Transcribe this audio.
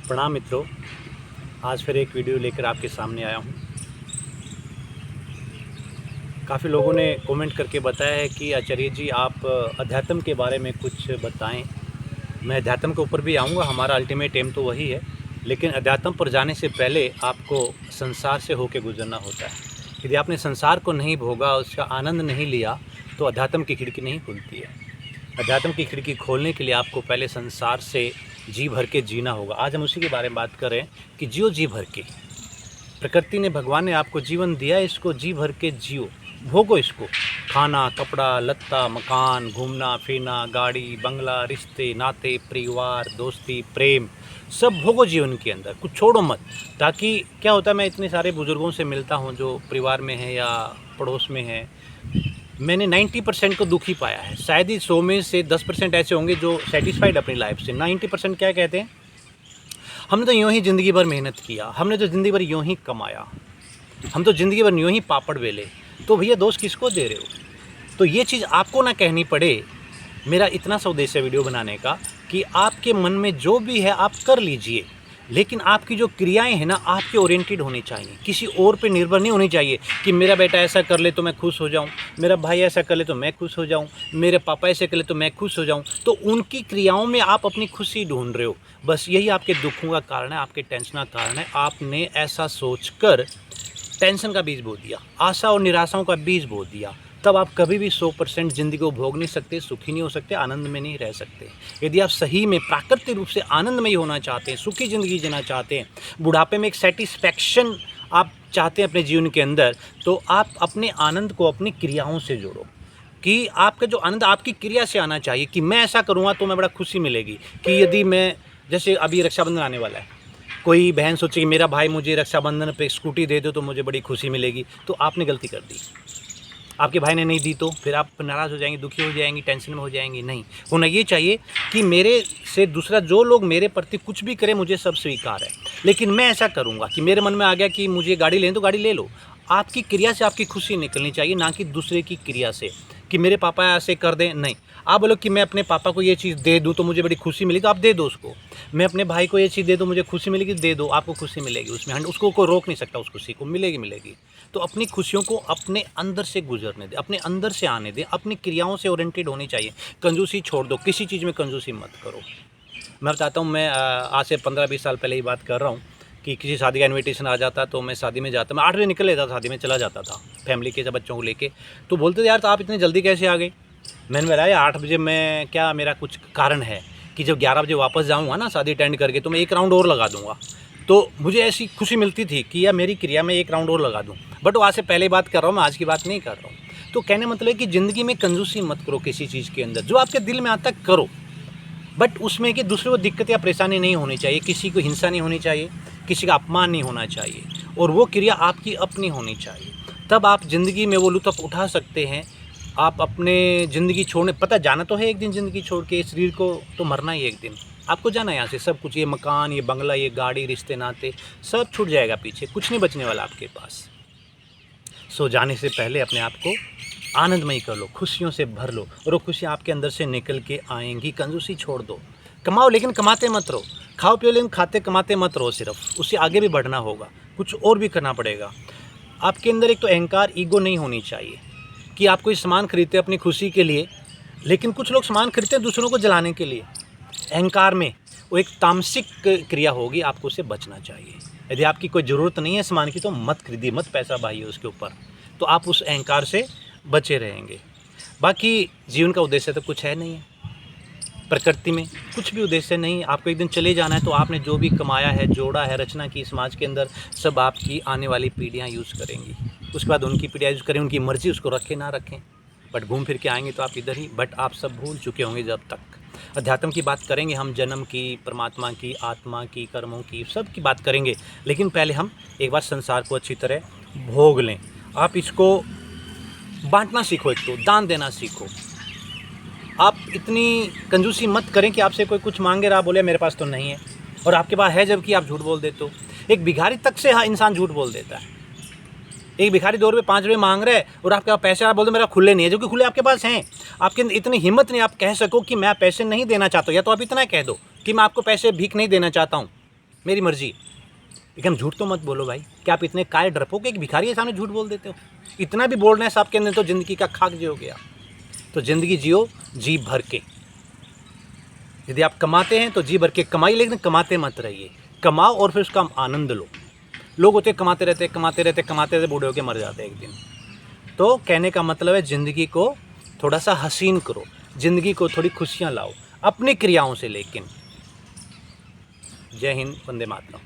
प्रणाम मित्रों, आज फिर एक वीडियो लेकर आपके सामने आया हूँ। काफ़ी लोगों ने कमेंट करके बताया है कि आचार्य जी आप अध्यात्म के बारे में कुछ बताएं। मैं अध्यात्म के ऊपर भी आऊँगा, हमारा अल्टीमेट एम तो वही है, लेकिन अध्यात्म पर जाने से पहले आपको संसार से होकर गुजरना होता है। यदि आपने संसार को नहीं भोगा, उसका आनंद नहीं लिया, तो अध्यात्म की खिड़की नहीं खुलती है। अध्यात्म की खिड़की खोलने के लिए आपको पहले संसार से जी भर के जीना होगा। आज हम उसी के बारे में बात कर रहे हैं कि जियो जी भर के। प्रकृति ने, भगवान ने आपको जीवन दिया, इसको जी भर के जियो, भोगो इसको। खाना, कपड़ा, लत्ता, मकान, घूमना फिरना, गाड़ी, बंगला, रिश्ते, नाते, परिवार, दोस्ती, प्रेम, सब भोगो जीवन के अंदर, कुछ छोड़ो मत। ताकि क्या होता है, मैं इतने सारे बुज़ुर्गों से मिलता हूँ जो परिवार में हैं या पड़ोस में हैं, मैंने 90% को दुखी पाया है। शायद ही 100 में से 10% ऐसे होंगे जो सेटिस्फाइड अपनी लाइफ से। 90% क्या कहते हैं, हमने तो यूँ ही ज़िंदगी भर मेहनत किया, हमने तो ज़िंदगी भर यूँ ही कमाया, हम तो ज़िंदगी भर यूँ ही पापड़ बेले। तो भैया दोस्त किसको दे रहे हो? तो ये चीज़ आपको ना कहनी पड़े। मेरा इतना सा उद्देश्य है वीडियो बनाने का कि आपके मन में जो भी है आप कर लीजिए, लेकिन आपकी जो क्रियाएं हैं ना, आपके ओरिएंटेड होनी चाहिए, किसी और पे निर्भर नहीं होनी चाहिए कि मेरा बेटा ऐसा कर ले तो मैं खुश हो जाऊं, मेरा भाई ऐसा कर ले तो मैं खुश हो जाऊं, मेरे पापा ऐसे कर ले तो मैं खुश हो जाऊं। तो उनकी क्रियाओं में आप अपनी खुशी ढूंढ रहे हो। बस यही आपके दुखों का कारण है, आपके टेंशन का कारण है। आपने ऐसा सोचकर टेंशन का बीज बो दिया, आशा और निराशाओं का बीज बो दिया। तब आप कभी भी 100% ज़िंदगी को भोग नहीं सकते, सुखी नहीं हो सकते, आनंद में नहीं रह सकते। यदि आप सही में प्राकृतिक रूप से आनंदमयी होना चाहते हैं, सुखी ज़िंदगी जीना चाहते हैं, बुढ़ापे में एक सेटिस्फैक्शन आप चाहते हैं अपने जीवन के अंदर, तो आप अपने आनंद को अपनी क्रियाओं से जोड़ो। कि आपका जो आनंद आपकी क्रिया से आना चाहिए कि मैं ऐसा करूँगा तो मैं बड़ा खुशी मिलेगी। कि यदि मैं, जैसे अभी रक्षाबंधन आने वाला है, कोई बहन सोचे कि मेरा भाई मुझे रक्षाबंधन पे स्कूटी दे दो तो मुझे बड़ी खुशी मिलेगी, तो आपने गलती कर दी। आपके भाई ने नहीं दी तो फिर आप नाराज़ हो जाएंगी, दुखी हो जाएंगी, टेंशन में हो जाएंगी। नहीं होना ये चाहिए कि मेरे से दूसरा जो लोग मेरे प्रति कुछ भी करें, मुझे सब स्वीकार है, लेकिन मैं ऐसा करूँगा कि मेरे मन में आ गया कि मुझे गाड़ी लें तो गाड़ी ले लो। आपकी क्रिया से आपकी खुशी निकलनी चाहिए, ना कि दूसरे की क्रिया से। कि मेरे पापा ऐसे कर दें, नहीं। आप बोलो कि मैं अपने पापा को ये चीज़ दे दूँ तो मुझे बड़ी खुशी मिलेगी, आप दे दो उसको। मैं अपने भाई को ये चीज़ दे दूँ मुझे खुशी मिलेगी, दे दो, आपको खुशी मिलेगी उसमें। उसको कोई रोक नहीं सकता, उस खुशी को मिलेगी मिलेगी। तो अपनी खुशियों को अपने अंदर से गुजरने दें, अपने अंदर से आने दें, अपनी क्रियाओं से ओरिएंटेड होनी चाहिए। कंजूसी छोड़ दो, किसी चीज़ में कंजूसी मत करो। मैं बताता हूँ, मैं आज से 15-20 साल पहले ही बात कर रहा हूँ कि किसी शादी का इनविटेशन आ जाता तो मैं शादी में जाता, मैं 8 बजे निकल लेता, शादी में चला जाता था फैमिली के सब बच्चों को लेके। तो बोलते थे यार तो आप इतनी जल्दी कैसे आ गए? मैंने बताया 8 बजे मैं क्या, मेरा कुछ कारण है कि जब 11 बजे वापस जाऊँगा ना शादी अटेंड करके, तो मैं 1 राउंड और लगा दूँगा। तो मुझे ऐसी खुशी मिलती थी कि यार मेरी क्रिया में 1 राउंड और लगा दूँ। बट वो आज से पहले बात कर रहा हूँ, मैं आज की बात नहीं कर रहा हूँ। तो कहने मतलब है कि ज़िंदगी में कंजूसी मत करो किसी चीज़ के अंदर, जो आपके दिल में आता है करो, बट उसमें कि दूसरे को दिक्कत या परेशानी नहीं होनी चाहिए, किसी को हिंसा नहीं होनी चाहिए, किसी का अपमान नहीं होना चाहिए, और वो क्रिया आपकी अपनी होनी चाहिए। तब आप ज़िंदगी में वो लुत्फ़ उठा सकते हैं। आप अपने ज़िंदगी छोड़ने, पता जाना तो है एक दिन ज़िंदगी छोड़ के, इस शरीर को तो मरना ही एक दिन, आपको जाना है यहाँ से। सब कुछ, ये मकान, ये बंगला, ये गाड़ी, रिश्ते नाते, सब छूट जाएगा पीछे, कुछ नहीं बचने वाला आपके पास। सो जाने से पहले अपने आप को आनंदमयी कर लो, खुशियों से भर लो, और वो खुशियाँ आपके अंदर से निकल के आएंगी। कंजूसी छोड़ दो, कमाओ लेकिन कमाते मत रहो, खाओ पियो लेकिन खाते कमाते मत रहो सिर्फ, उससे आगे भी बढ़ना होगा, कुछ और भी करना पड़ेगा। आपके अंदर एक तो अहंकार, ईगो नहीं होनी चाहिए कि आप कोई सामान खरीदते हैं अपनी खुशी के लिए, लेकिन कुछ लोग सामान खरीदते हैं दूसरों को जलाने के लिए। अहंकार में वो एक तामसिक क्रिया होगी, आपको उससे बचना चाहिए। यदि आपकी कोई ज़रूरत नहीं है सामान की तो मत खरीदिए, मत पैसा बहाइए उसके ऊपर, तो आप उस अहंकार से बचे रहेंगे। बाकी जीवन का उद्देश्य तो कुछ है नहीं है, प्रकृति में कुछ भी उद्देश्य नहीं। आपको एक दिन चले जाना है, तो आपने जो भी कमाया है, जोड़ा है, रचना की समाज के अंदर, सब आपकी आने वाली पीढ़ियाँ यूज़ करेंगी। उसके बाद उनकी पीढ़ियाँ यूज़ करें, उनकी मर्ज़ी, उसको रखें ना रखें, बट घूम फिर के आएंगे तो आप इधर ही। बट आप सब भूल चुके होंगे जब तक। अध्यात्म की बात करेंगे हम, जन्म की, परमात्मा की, आत्मा की, कर्मों की, सब की बात करेंगे, लेकिन पहले हम एक बार संसार को अच्छी तरह भोग लें। आप इसको बांटना सीखो, एक तो दान देना सीखो। आप इतनी कंजूसी मत करें कि आपसे कोई कुछ मांगे रहा, बोले मेरे पास तो नहीं है, और आपके पास है जबकि आप झूठ बोल देते हो। एक भिखारी तक से इंसान झूठ बोल देता है। एक भिखारी 2 रुपये 5 रुपये मांग रहे हैं और आपके पास पैसे, आप बोल दो मेरा खुले नहीं है, जो कि खुले आपके पास हैं। आपके अंदर इतनी हिम्मत नहीं आप कह सको कि मैं पैसे नहीं देना चाहता हूँ, या तो आप इतना कह दो कि मैं आपको पैसे भीख नहीं देना चाहता हूँ। मेरी मर्जी, लेकिन झूठ तो मत बोलो भाई। क्या आप इतने काय डरपोक एक भिखारी के सामने झूठ बोल देते हो? इतना भी बोल्डनेस आपके अंदर तो ज़िंदगी का खाक जो हो गया। तो ज़िंदगी जियो जी भर के। यदि आप कमाते हैं तो जी भर के कमाई, लेकिन कमाते मत रहिए। कमाओ और फिर उसका आनंद लो। लोग होते कमाते रहते बूढ़े होकर मर जाते एक दिन। तो कहने का मतलब है ज़िंदगी को थोड़ा सा हसीन करो, ज़िंदगी को थोड़ी खुशियाँ लाओ अपनी क्रियाओं से। लेकिन जय हिंद, वंदे मातरम।